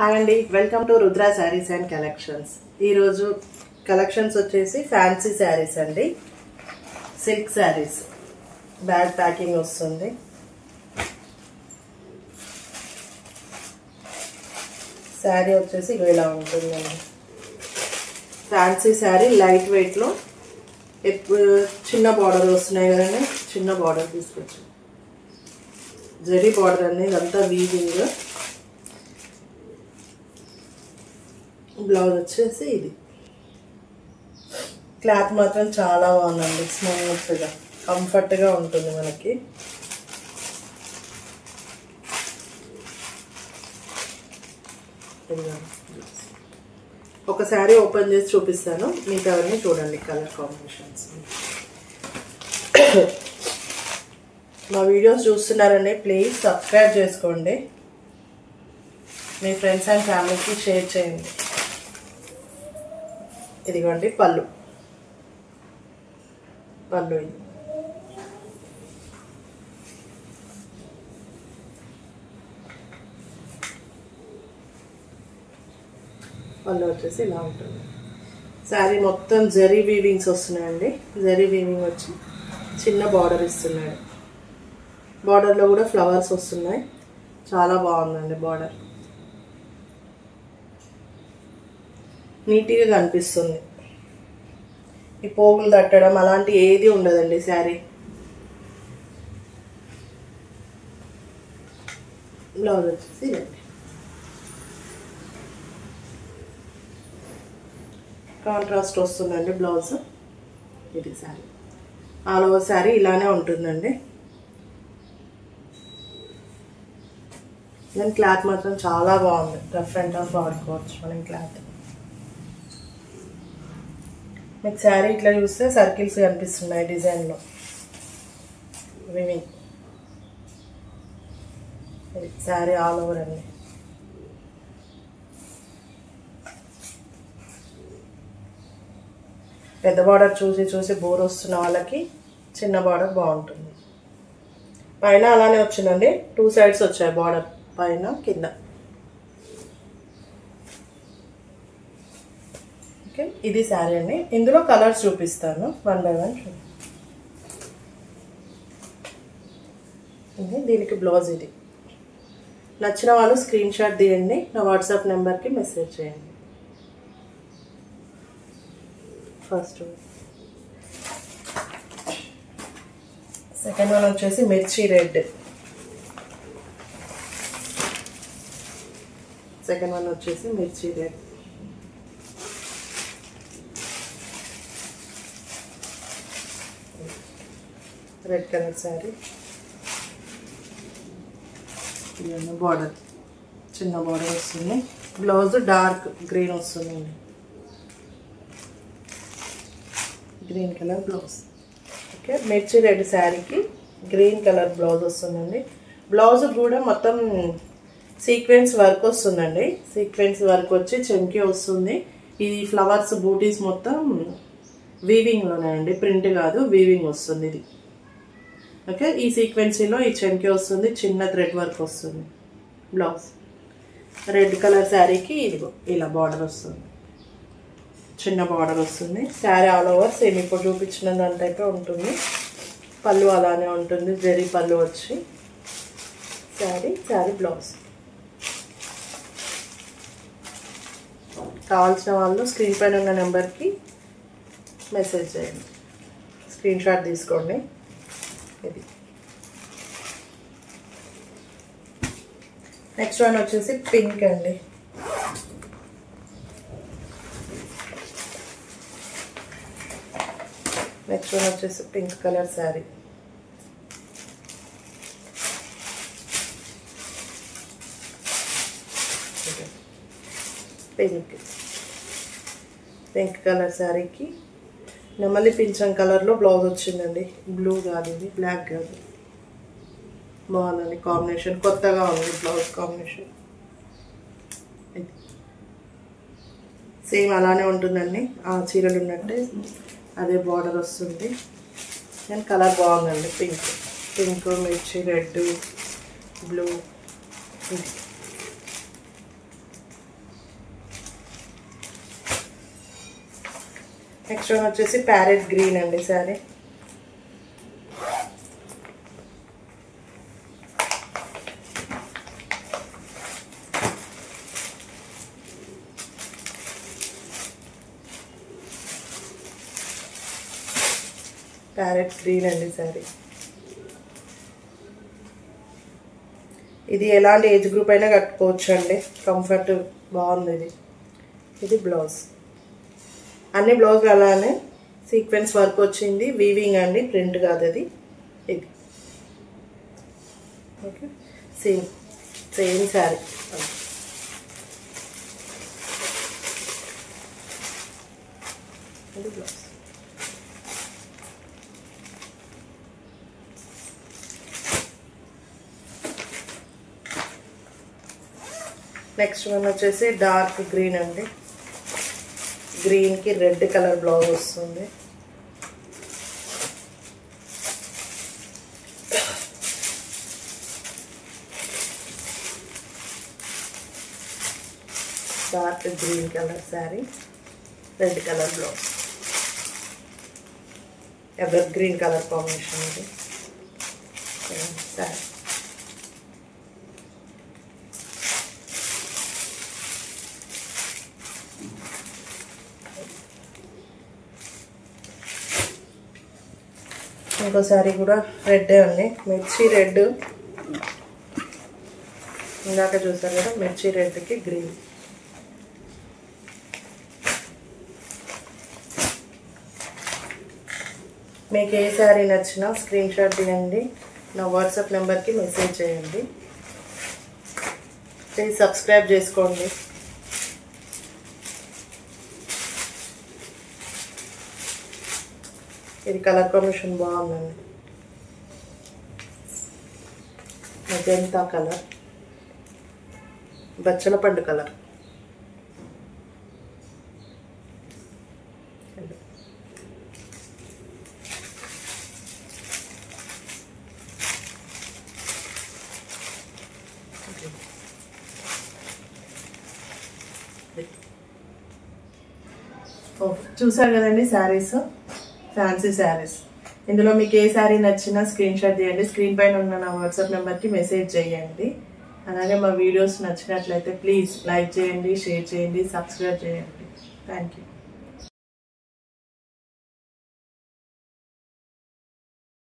Hi అండి, welcome to Rudra saris and collections. ఈరోజు collections వచ్చేసి ఫ్యాన్సీ శారీస్ అండి. సిల్క్ శారీస్, బ్యాగ్ ప్యాకింగ్ వస్తుంది. శారీ వచ్చేసి ఇలా ఉంటుందండి. ఫ్యాన్సీ శారీ, లైట్ వెయిట్లో. చిన్న బార్డర్ వస్తున్నాయి కదండి, చిన్న బార్డర్ తీసుకొచ్చి జరీ బార్డర్ అండి. ఇదంతా వీవింగ్. బ్లౌజ్ వచ్చేసి ఇది. క్లాత్ మాత్రం చాలా బాగుందండి, స్మూత్గా కంఫర్ట్గా ఉంటుంది మనకి. ఒక శారీ ఓపెన్ చేసి చూపిస్తాను, మిగతావన్నీ చూడండి కలర్ కాంబినేషన్స్. మా వీడియోస్ చూస్తున్నారండి, ప్లీజ్ సబ్స్క్రైబ్ చేసుకోండి, మీ ఫ్రెండ్స్ అండ్ ఫ్యామిలీకి షేర్ చేయండి. ఇదిగోండి పళ్ళు. పళ్ళు ఇది. పళ్ళు వచ్చేసి ఇలా ఉంటుంది. శారీ మొత్తం జరీ వీవింగ్స్ వస్తున్నాయండి. జరీ వీవింగ్ వచ్చి చిన్న బార్డర్ ఇస్తున్నాడు. బార్డర్లో కూడా ఫ్లవర్స్ వస్తున్నాయి. చాలా బాగుందండి బార్డర్. నీట్గా కనిపిస్తుంది. ఈ పోగులు తట్టడం అలాంటి ఏది ఉండదండి శారీ. బ్లౌజ్ వచ్చేసి కాంట్రాస్ట్ వస్తుందండి బ్లౌజ్. ఇది శారీ ఆల్ ఓవర్ శారీ ఇలానే ఉంటుందండి. దాని క్లాత్ మాత్రం చాలా బాగుంది. రఫ్ అండ్ టఫ్ వాడుకోవచ్చు మనం క్లాత్. మీకు శారీ ఇట్లా చూస్తే సర్కిల్స్ కనిపిస్తున్నాయి డిజైన్లో. వివింగ్ శారీ ఆల్ ఓవర్ అండి. పెద్ద బార్డర్ చూసి చూసి బోర్ వస్తున్న వాళ్ళకి చిన్న బార్డర్ బాగుంటుంది. పైన అలానే వచ్చిందండి, 2 సైడ్స్ వచ్చాయి బార్డర్, పైన కింద. ఓకే, ఇది శారీ అండి. ఇందులో కలర్స్ చూపిస్తాను, 1 బై 1 చూడండి. ఇది దీనికి బ్లౌజ్. ఇది నచ్చిన వాళ్ళు స్క్రీన్ షాట్ తీయండి, నా వాట్సాప్ నెంబర్కి మెసేజ్ చేయండి. ఫస్ట్ సెకండ్ వన్ వచ్చేసి మిర్చి రెడ్. సెకండ్ వన్ వచ్చేసి మిర్చి red. Red colour sari. Border చిన్న బార్డర్ వస్తుంది. బ్లౌజ్ డార్క్ గ్రీన్ వస్తుందండి. Green colour blouse. ఓకే, మిర్చి రెడ్ శారీకి గ్రీన్ కలర్ బ్లౌజ్ వస్తుందండి. బ్లౌజ్ కూడా మొత్తం సీక్వెన్స్ వర్క్ వస్తుందండి. సీక్వెన్స్ వర్క్ వచ్చి చెంకి వస్తుంది. ఈ ఫ్లవర్స్ బూటీస్ మొత్తం వీవింగ్లోనే అండి, ప్రింట్ కాదు, వీవింగ్ వస్తుంది ఇది. ఓకే, ఈ సీక్వెన్సీలో ఈ చెంకి వస్తుంది, చిన్న థ్రెడ్ వర్క్ వస్తుంది. బ్లౌజ్ రెడ్ కలర్ శారీకి ఇదిగో ఇలా బార్డర్ వస్తుంది, చిన్న బార్డర్ వస్తుంది. శారీ ఆల్ ఓవర్ సేమ్ ఇప్పుడు చూపించిన దాని టైపే ఉంటుంది. పళ్ళు అలానే ఉంటుంది, జరీ పళ్ళు వచ్చి. శారీ బ్లౌజ్. కావాల్సిన వాళ్ళు స్క్రీన్ పైన ఉన్న నెంబర్కి మెసేజ్ చేయండి, స్క్రీన్ షాట్ తీసుకోండి. ఇది నెక్స్ట్ వన్ వచ్చేసి పింక్ అండి. నెక్స్ట్ వన్ వచ్చేసి pink colour sari. Pink colour శారీకి నెమలి పింఛం కలర్లో బ్లౌజ్ వచ్చిందండి. బ్లూ కాదు ఇది, బ్లాక్ కాదు. బాగుందండి కాంబినేషన్, కొత్తగా ఉంది బ్లౌజ్ కాంబినేషన్. సేమ్ అలానే ఉంటుందండి, ఆ చీరలు ఉన్నట్టే అదే బార్డర్ వస్తుంది. కానీ కలర్ బాగుందండి. పింక్ మిర్చి రెడ్ బ్లూ నెక్స్ట్ వన్ వచ్చేసి ప్యారెట్ గ్రీన్ అండి శారీ. ప్యారెట్ గ్రీన్ అండి శారీ. ఇది ఎలాంటి ఏజ్ గ్రూప్ అయినా కట్టుకోవచ్చు అండి, కంఫర్ట్ బాగుంది. ఇది బ్లౌజ్. అన్ని బ్లౌజ్ అలానే సీక్వెన్స్ వర్క్ వచ్చింది, వీవింగ్ అండి, ప్రింట్ కాదు అది. ఇది ఓకే, సేమ్ శారీ. ఇది బ్లౌజ్. నెక్స్ట్ వన్ వచ్చేసి డార్క్ గ్రీన్ అండి. గ్రీన్కి రెడ్ కలర్ బ్లౌజ్ వస్తుంది. Dark green colour sari, red colour blouse. Ever green colour combination ఇది శారీ. ఇంకో శారీ కూడా రెడ్డే అండి, మిర్చి రెడ్. ఇందాక చూసారు కదా, మిర్చి రెడ్కి గ్రీన్. మీకు ఏ శారీ నచ్చినా స్క్రీన్ షాట్ తీయండి, నా వాట్సాప్ నెంబర్కి మెసేజ్ చేయండి. ప్లీజ్ సబ్స్క్రైబ్ చేసుకోండి. ఇది కలర్ కాంబినేషన్ బాగుందండి, మెజెంటా కలర్, బచ్చల పండు కలర్. చూసారు కదండి శారీస్, ఫ్యాన్సీ శారీస్. ఇందులో మీకు ఏ శారీ నచ్చినా స్క్రీన్ షాట్ తీయండి, స్క్రీన్ పైన ఉన్న నా వాట్సాప్ నెంబర్కి మెసేజ్ చేయండి. అలాగే మా వీడియోస్ నచ్చినట్లయితే ప్లీజ్ లైక్ చేయండి, షేర్ చేయండి, సబ్స్క్రైబ్ చేయండి. Thank you.